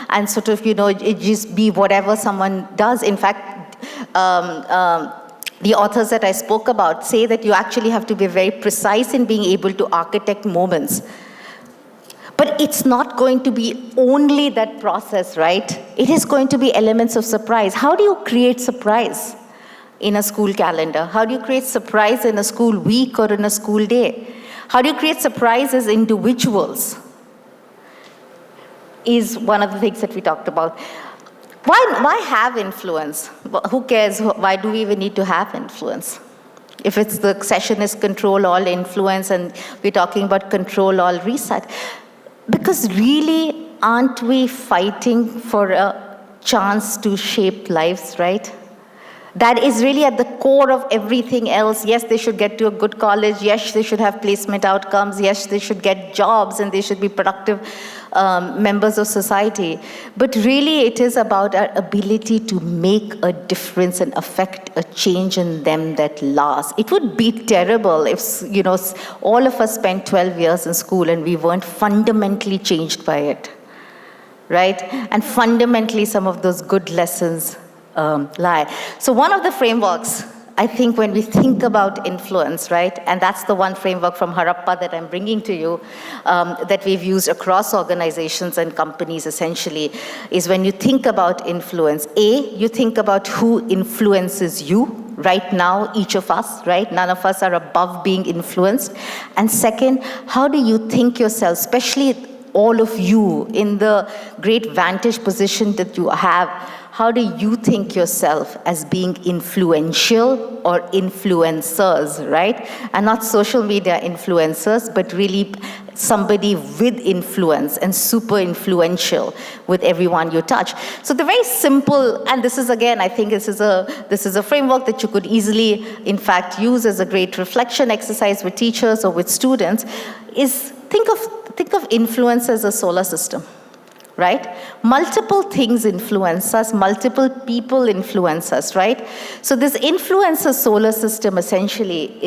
and sort of, it just be whatever someone does. In fact, the authors that I spoke about say that you actually have to be very precise in being able to architect moments. But it's not going to be only that process, right? It is going to be elements of surprise. How do you create surprise in a school calendar? How do you create surprise in a school week or in a school day? How do you create surprise as individuals? Is one of the things that we talked about. Why have influence? Who cares? Why do we even need to have influence? If it's the session is control all influence and we're talking about control all reset. Because really, aren't we fighting for a chance to shape lives, right? That is really at the core of everything else. Yes, they should get to a good college. Yes, they should have placement outcomes. Yes, they should get jobs and they should be productive members of society. But really, it is about our ability to make a difference and affect a change in them that lasts. It would be terrible if, all of us spent 12 years in school and we weren't fundamentally changed by it, right? And fundamentally, some of those good lessons lie. So one of the frameworks, I think, when we think about influence, right, and that's the one framework from Harappa that I'm bringing to you, that we've used across organizations and companies essentially, is when you think about influence, you think about who influences you right now, each of us, right? None of us are above being influenced. And second, how do you think yourself, especially all of you in the great vantage position that you have, how do you think yourself as being influential or influencers, right? And not social media influencers, but really somebody with influence and super influential with everyone you touch. So the very simple, and this is again, I think this is a framework that you could easily, in fact, use as a great reflection exercise with teachers or with students, is think of influence as a solar system. Right? Multiple things influence us, multiple people influence us, right? So this influencer solar system essentially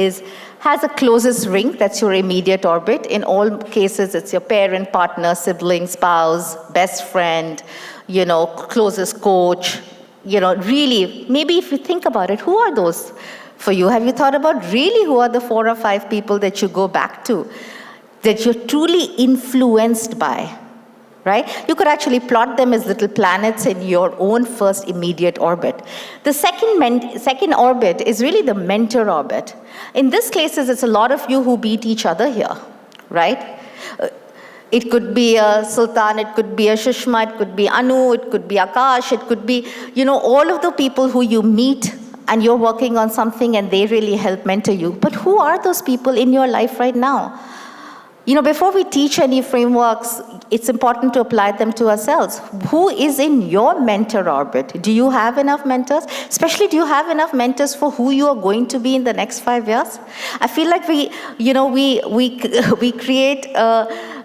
has a closest ring, that's your immediate orbit. In all cases, it's your parent, partner, sibling, spouse, best friend, closest coach, really, maybe if you think about it, who are those for you? Have you thought about really who are the 4 or 5 people that you go back to, that you're truly influenced by? Right? You could actually plot them as little planets in your own first immediate orbit. The second orbit is really the mentor orbit. In this case, it's a lot of you who beat each other here, right? It could be a Sultan, it could be a Shushma, it could be Anu, it could be Akash, it could be, all of the people who you meet and you're working on something and they really help mentor you. But who are those people in your life right now? Before we teach any frameworks, it's important to apply them to ourselves. Who is in your mentor orbit? Do you have enough mentors? Especially, do you have enough mentors for who you are going to be in the next 5 years? I feel like we create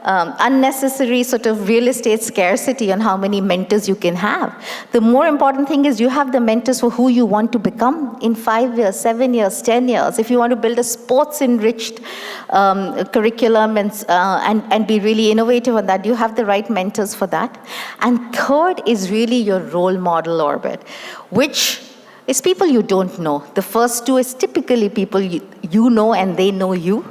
unnecessary sort of real estate scarcity on how many mentors you can have. The more important thing is you have the mentors for who you want to become in 5 years, 7 years, 10 years. If you want to build a sports-enriched curriculum and be really innovative on that, you have the right mentors for that. And third is really your role model orbit, which is people you don't know. The first two is typically people you know and they know you.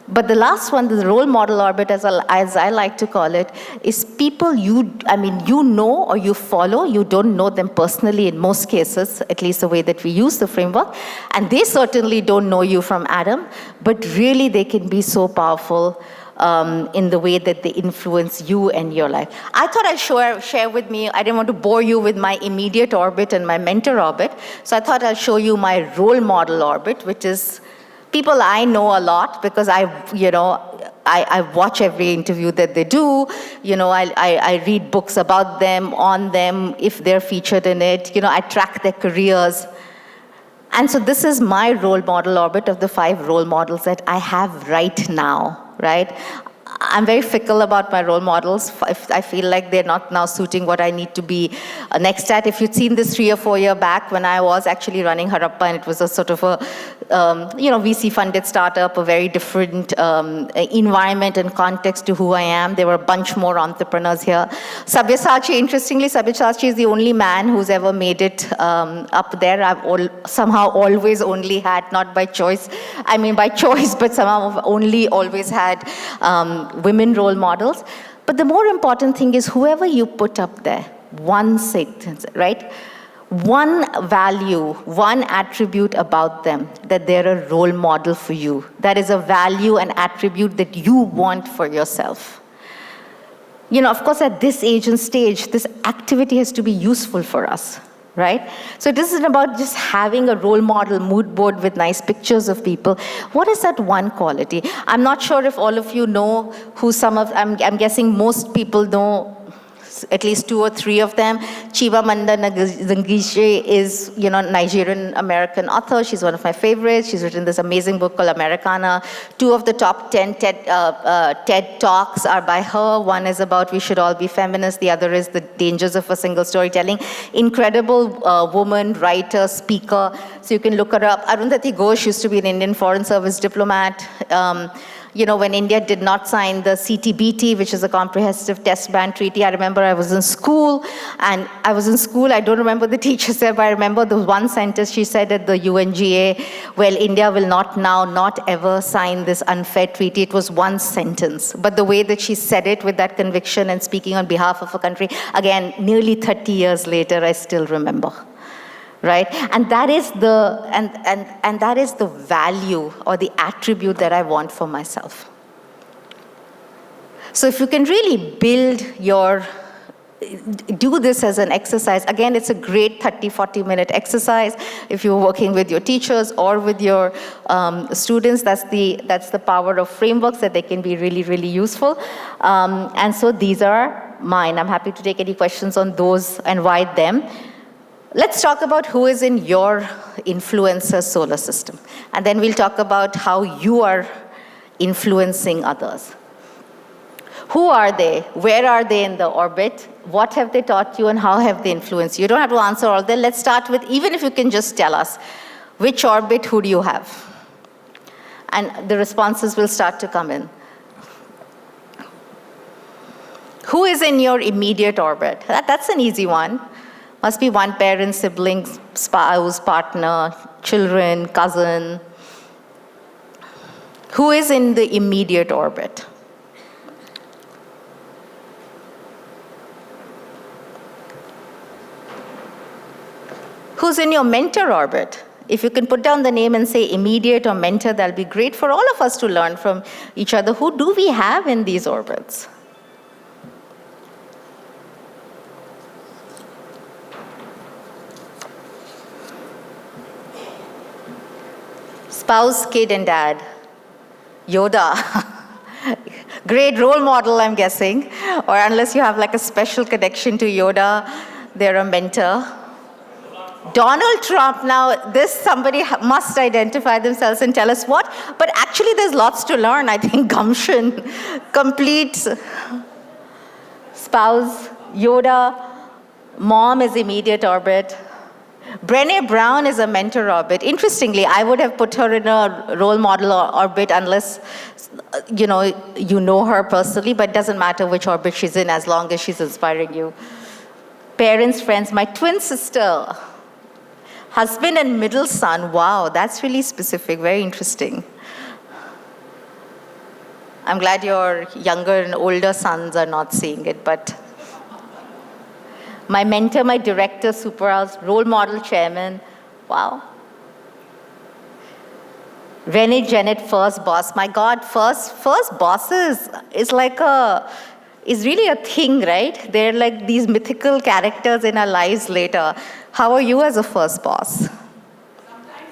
But the last one, the role model orbit, as I like to call it, is people you know or you follow. You don't know them personally in most cases, at least the way that we use the framework. And they certainly don't know you from Adam, but really they can be so powerful in the way that they influence you and your life. I thought I'd share with me, I didn't want to bore you with my immediate orbit and my mentor orbit, so I thought I'll show you my role model orbit, which is people I know a lot because I watch every interview that they do. I read books about them, on them, if they're featured in it. I track their careers. And so this is my role model orbit of the 5 role models that I have right now, right? I'm very fickle about my role models. If I feel like they're not now suiting what I need to be next at. If you'd seen this 3 or 4 years back when I was actually running Harappa, and it was a sort of a VC-funded startup, a very different environment and context to who I am. There were a bunch more entrepreneurs here. Sabyasachi, interestingly, Sabyasachi is the only man who's ever made it up there. I've somehow always only had, not by choice, I mean by choice, but somehow I've only always had women role models. But the more important thing is whoever you put up there, one sentence, right? One value, one attribute about them, that they're a role model for you. That is a value and attribute that you want for yourself. Of course, at this age and stage, this activity has to be useful for us, right? So this isn't about just having a role model mood board with nice pictures of people. What is that one quality? I'm not sure if all of you know who I'm guessing most people know at least 2 or 3 of them. Chimamanda Ngozi is, Nigerian-American author. She's one of my favorites. She's written this amazing book called Americana. 2 of the top 10 TED Talks are by her. One is about we should all be feminists. The other is the dangers of a single storytelling. Incredible woman, writer, speaker. So you can look her up. Arundhati Ghosh used to be an Indian Foreign Service diplomat. When India did not sign the CTBT, which is a comprehensive test ban treaty, I remember I was in school, I don't remember the teacher said, but I remember the one sentence she said at the UNGA, well, India will not ever sign this unfair treaty. It was one sentence. But the way that she said it with that conviction and speaking on behalf of a country, again, nearly 30 years later, I still remember. Right? And that is that is the value or the attribute that I want for myself. So if you can really do this as an exercise, again, it's a great 30, 40-minute exercise. If you're working with your teachers or with your students, that's the power of frameworks, that they can be really, really useful. And so these are mine. I'm happy to take any questions on those and why them. Let's talk about who is in your influencer solar system. And then we'll talk about how you are influencing others. Who are they? Where are they in the orbit? What have they taught you and how have they influenced you? You don't have to answer all that. Let's start with, even if you can just tell us, which orbit, who do you have? And the responses will start to come in. Who is in your immediate orbit? That's an easy one. Must be one parent, sibling, spouse, partner, children, cousin. Who is in the immediate orbit? Who's in your mentor orbit? If you can put down the name and say immediate or mentor, that'll be great for all of us to learn from each other. Who do we have in these orbits? Spouse, kid, and dad. Yoda. Great role model, I'm guessing. Or unless you have like a special connection to Yoda, they're a mentor. Donald Trump, now somebody must identify themselves and tell us what, but actually there's lots to learn. I think gumption, complete spouse, Yoda, mom is immediate orbit. Brené Brown is a mentor orbit. Interestingly, I would have put her in a role model orbit unless you know her personally, but it doesn't matter which orbit she's in as long as she's inspiring you. Parents, friends, my twin sister, husband and middle son. Wow, that's really specific, very interesting. I'm glad your younger and older sons are not seeing it, but my mentor, my director, Super House, role model chairman. Wow. Renee Janet, first boss. My God, first bosses is really a thing, right? They're like these mythical characters in our lives later. How are you as a first boss? Sometimes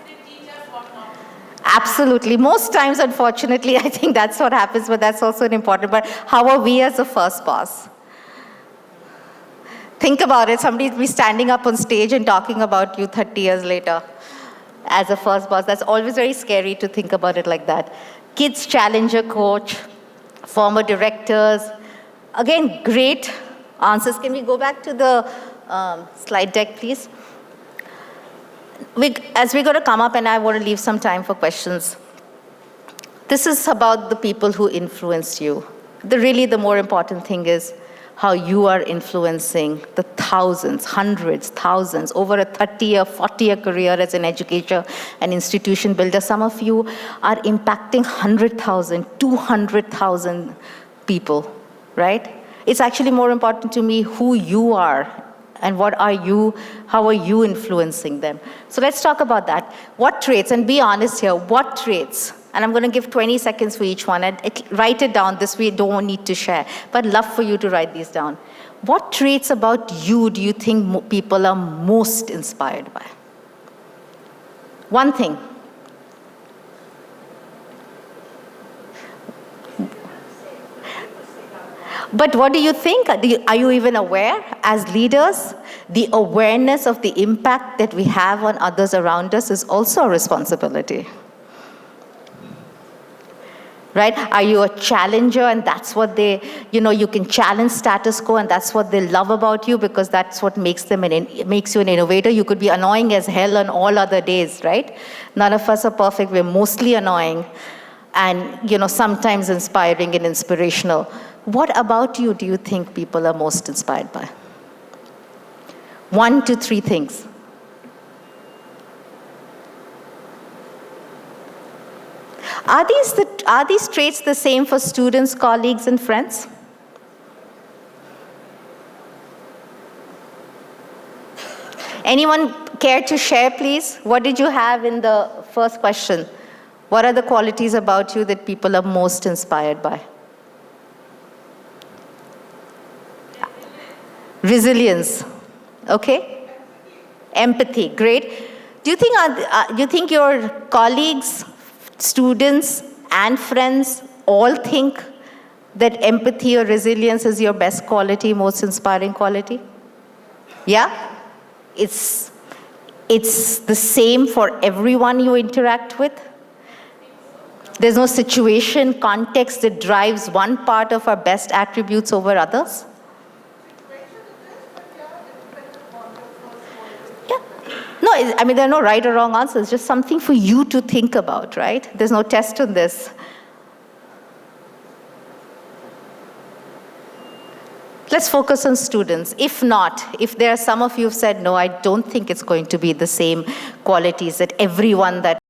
they teach us what not to do. Absolutely. Most times, unfortunately, I think that's what happens, but that's also an important. But how are we as a first boss? Think about it. Somebody will be standing up on stage and talking about you 30 years later as a first boss. That's always very scary to think about it like that. Kids challenger coach, former directors. Again, great answers. Can we go back to the slide deck, please? As we're going to come up, and I want to leave some time for questions. This is about the people who influenced you. Really, the more important thing is how you are influencing the thousands, hundreds, thousands, over a 30-year, 40-year career as an educator and institution builder. Some of you are impacting 100,000, 200,000 people, right? It's actually more important to me who you are and how are you influencing them. So let's talk about that. What traits, and be honest here, what traits? And I'm going to give 20 seconds for each one. And write it down. This we don't need to share. But I'd love for you to write these down. What traits about you do you think people are most inspired by? One thing. But what do you think? Are you even aware? As leaders, the awareness of the impact that we have on others around us is also a responsibility. Right? Are you a challenger, and that's what you can challenge status quo, and that's what they love about you, because that's what makes you an innovator. You could be annoying as hell on all other days, right? None of us are perfect. We're mostly annoying and, sometimes inspiring and inspirational. What about you do you think people are most inspired by? 1 to 3 things. Are these traits the same for students, colleagues, and friends? Anyone care to share, please? What did you have in the first question? What are the qualities about you that people are most inspired by? Resilience. Okay? Empathy. Great. Do you think your colleagues, students, and friends all think that empathy or resilience is your best quality, most inspiring quality? Yeah? It's the same for everyone you interact with? There's no situation, context that drives one part of our best attributes over others? No, there are no right or wrong answers, just something for you to think about, right? There's no test on this. Let's focus on students. If there are some of you who've said, no, I don't think it's going to be the same qualities that everyone that